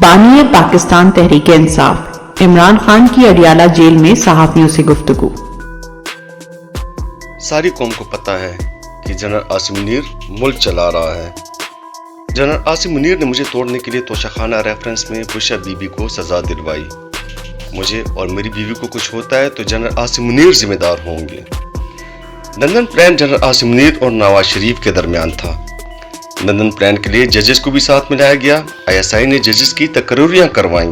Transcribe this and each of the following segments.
बानी पाकिस्तान तहरीक इंसाफ इमरान खान की अडियाला जेल में सहाफियों से गुफ्तगू। सारी कौम को पता है कि जनरल आसिम मुनीर मुल्क चला रहा है। जनरल आसिम मुनीर ने मुझे तोड़ने के लिए तोशाखाना रेफरेंस में बुशा बीबी को सजा दिलवाई। मुझे और मेरी बीवी को कुछ होता है तो जनरल आसिम मुनीर जिम्मेदार होंगे। London plan general Asim Munir और नवाज शरीफ के दरमियान था। लंदन प्लान के लिए जजेस को भी साथ मिलाया गया। ISI ने जजेस की तकरीरियां करवाईं।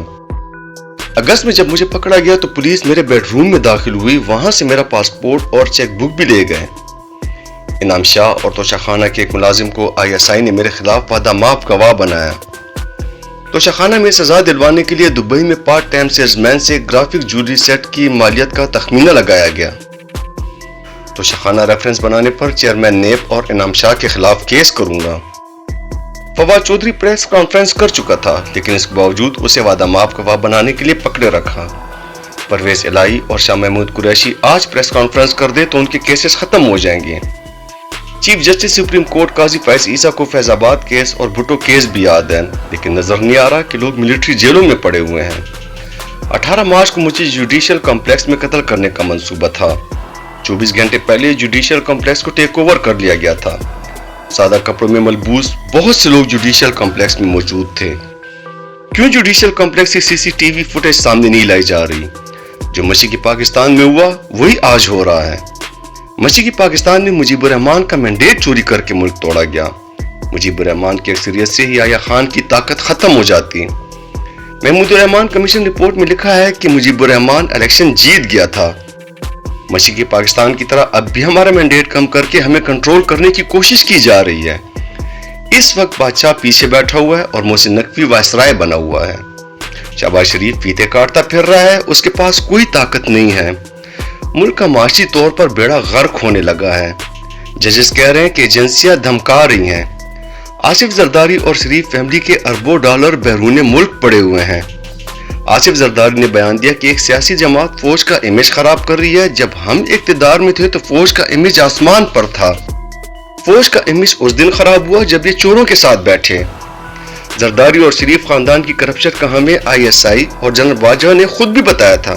अगस्त में जब मुझे पकड़ा गया तो पुलिस मेरे बेडरूम में दाखिल हुई। वहां से मेरा पासपोर्ट और चेक बुक भी ले गए। इनाम शाह और तोशाखाना के एक मुलाजिम को ISI ने मेरे खिलाफ वादा माफ गवाह बनाया। तोशाखाना में सजा दिलवाने के लिए दुबई में पार्ट टाइम सेल्समैन से ग्राफिक ज्वेलरी सेट की मालियत का तखमीना लगाया गया। तोशाखाना रेफरेंस बनाने पर चेयरमैन नेब और इनाम शाह के खिलाफ केस करूंगा। फवाद चौधरी प्रेस कॉन्फ्रेंस कर चुका था, लेकिन इसके बावजूद उसे वादा माफ गवाह बनाने के लिए पकड़े रखा। परवेज इलाही और शाह महमूद कुरैशी आज प्रेस कॉन्फ्रेंस कर दे तो उनके केसेस खत्म हो जाएंगे। चीफ जस्टिस सुप्रीम कोर्ट काजी फैज ईसा को फैजाबाद केस और भुट्टो केस भी याद है, लेकिन नजर नहीं आ रहा कि लोग मिलिट्री जेलों में पड़े हुए हैं। 18 मार्च को मुझे जुडिशियल कॉम्प्लेक्स में कत्ल करने का मंसूबा था। 24 घंटे पहले जुडिशियल कॉम्प्लेक्स को टेक ओवर कर लिया गया था। सादा कपड़ों में मलबूस बहुत से लोग जुडिशियल कॉम्प्लेक्स में मौजूद थे। क्यों जुडिशियल कॉम्प्लेक्स की CCTV फुटेज सामने नहीं लाई जा रही? जो मशरक़ी पाकिस्तान में हुआ वही आज हो रहा है। मशरक़ी पाकिस्तान में मुजीबुर रहमान का मैंडेट चोरी करके मुल्क तोड़ा गया। मुजीबुर रहमान की अक्सरियत से ही आया खान की ताकत खत्म हो जाती। महमूदुर रहमान कमीशन रिपोर्ट में लिखा है कि मुजीबुर रहमान इलेक्शन जीत गया था। मशरक़ी पाकिस्तान की तरह अब भी हमारा मैंडेट कम करके हमें कंट्रोल करने की कोशिश की जा रही है। इस वक्त बादशाह पीछे बैठा हुआ है और मोहसिन नकवी वायसराय बना हुआ है। शहबाज शरीफ फीते काटता फिर रहा है, उसके पास कोई ताकत नहीं है। मुल्क का माशी तौर पर बेड़ा गर्क होने लगा है। जजेस कह रहे हैं कि एजेंसियां धमका रही हैं। आसिफ जरदारी और शरीफ फैमिली के अरबों डॉलर बैरून मुल्क पड़े हुए हैं। आसिफ जरदारी ने बयान दिया कि एक सियासी जमात फौज का इमेज खराब कर रही है। जब हम इक़्तिदार में थे तो फौज का इमेज आसमान पर था। फौज का इमेज उस दिन खराब हुआ जब ये चोरों के साथ बैठे। जरदारी और शरीफ खानदान की करप्शन का हमें ISI और जनरल बाजवा ने खुद भी बताया था।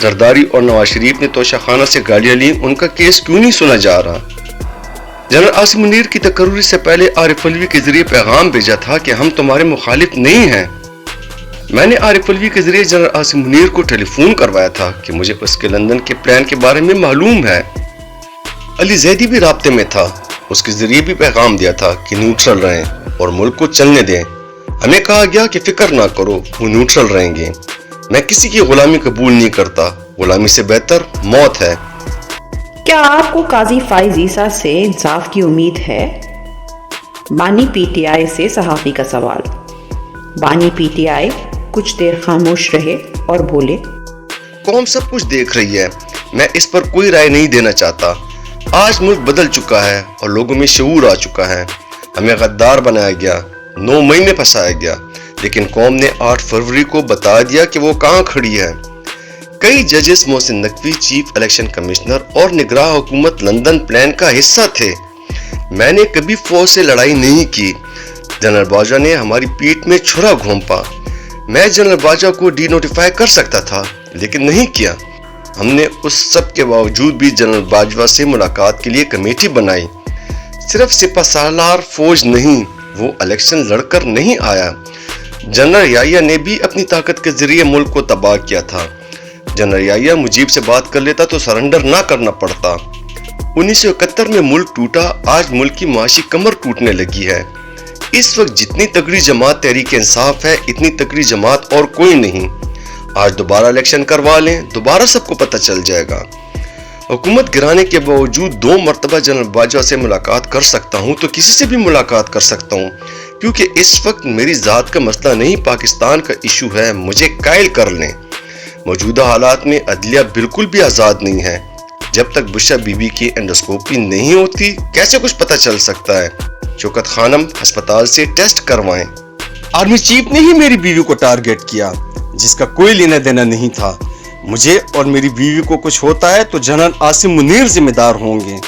जरदारी और नवाज शरीफ ने तोशाखाना से गालियां ली, उनका केस क्यों नहीं सुना जा रहा? जनरल आसिम मुनीर की तकर्री से पहले आरिफ अलवी के जरिए पैगाम भेजा था कि हम तुम्हारे मुखालिफ नहीं हैं। मैंने आरिफ अलवी के जरिए जनरल आसिम मुनीर को टेलीफोन करवाया था कि मुझे उसके लंदन के प्लान के बारे में मालूम है। अली जैदी भी राब्ते में था, उसके जरिए भी पैगाम दिया था कि न्यूट्रल रहें और मुल्क को चलने दें। हमें कहा गया कि फिक्र ना करो, वो न्यूट्रल रहेंगे। मैं किसी की गुलामी कबूल नहीं करता, गुलामी से बेहतर मौत है। क्या आपको काजी फैज ईसा से इंसाफ की उम्मीद है? बानी PTI से सहाफी का सवाल। बानी PTI कुछ देर खामोश रहे और बोले, कौम सब कुछ देख रही है, मैं इस पर कोई राय नहीं देना चाहता। आज मुल्क बदल चुका है और लोगों में शऊर आ चुका है। हमें गद्दार बनाया गया, 9 महीने फंसाया गया, लेकिन कौम ने 8 फरवरी को बता दिया कि वो कहां खड़ी है। कई जजेस Mohsin Naqvi chief election commissioner और निगरां हुकूमत लंदन प्लान का हिस्सा थे। मैंने कभी फौज से लड़ाई नहीं की। जनरल बाजवा ने हमारी पीठ में छुरा घोंपा। मैं जनरल बाजवा को डीनोटिफाई कर सकता था, लेकिन नहीं किया। हमने उस सब के बावजूद भी जनरल बाजवा से मुलाकात के लिए कमेटी बनाई। सिर्फ सिपह सालार फौज नहीं, वो इलेक्शन लड़कर नहीं आया। जनरल याहिया ने भी अपनी ताकत के जरिए मुल्क को तबाह किया था। जनरल याहिया मुजीब से बात कर लेता तो सरेंडर ना करना पड़ता। 1971 में मुल्क टूटा, आज मुल्क की माशी कमर टूटने लगी है। इस वक्त जितनी तगड़ी जमात तहरीक इंसाफ है, इतनी तगड़ी जमात और कोई नहीं। आज दोबारा इलेक्शन करवा लें, दोबारा सबको पता चल जाएगा। हुकूमत गिराने के बावजूद 2 मरतबा जनरल बाजवा से मुलाकात कर सकता हूँ तो किसी से भी मुलाकात कर सकता हूँ, क्योंकि इस वक्त मेरी जात का मसला नहीं, पाकिस्तान का इशू है। मुझे कायल कर लें। मौजूदा हालात में अदलिया बिल्कुल भी आज़ाद नहीं है। जब तक बुशा बीबी की एंडोस्कोपी नहीं होती कैसे कुछ पता चल सकता है? शौकत खानम अस्पताल से टेस्ट करवाएं। आर्मी चीफ ने ही मेरी बीवी को टारगेट किया, जिसका कोई लेना देना नहीं था। मुझे और मेरी बीवी को कुछ होता है तो जनरल आसिम मुनीर जिम्मेदार होंगे।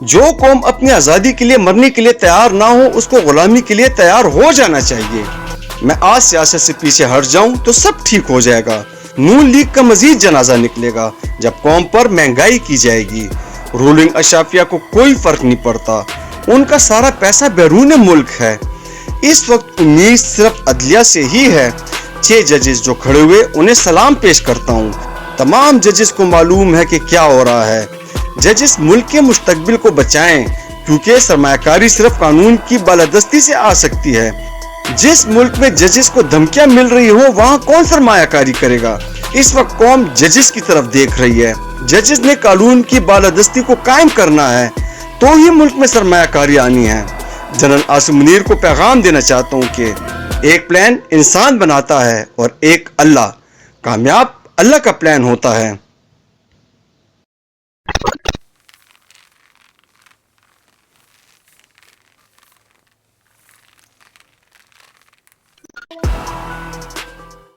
जो कौम अपनी आज़ादी के लिए मरने के लिए तैयार ना हो, उसको गुलामी के लिए तैयार हो जाना चाहिए। میں آج سیاست سے پیچھے ہٹ جاؤں تو سب ٹھیک ہو جائے گا. نون لیگ کا مزید جنازہ نکلے گا جب قوم پر مہنگائی کی جائے گی. رولنگ اشرافیہ کو کوئی فرق نہیں پڑتا, ان کا سارا پیسہ بیرون ملک ہے. اس وقت امید صرف عدلیہ سے ہی ہے. 6 ججز جو کھڑے ہوئے انہیں سلام پیش کرتا ہوں. تمام ججز کو معلوم ہے کہ کیا ہو رہا ہے. ججز ملک کے مستقبل کو بچائیں, کیونکہ سرمایہ کاری صرف قانون کی بالادستی سے آ سکتی ہے. جس ملک میں ججز کو دھمکیاں مل رہی ہو وہاں کون سرمایہ کاری کرے گا؟ اس وقت قوم ججز کی طرف دیکھ رہی ہے. ججز نے قانون کی بالادستی کو قائم کرنا ہے تو ہی ملک میں سرمایہ کاری آنی ہے. جنرل عاصم منیر کو پیغام دینا چاہتا ہوں کہ ایک پلان انسان بناتا ہے اور ایک اللہ. کامیاب اللہ کا پلان ہوتا ہے.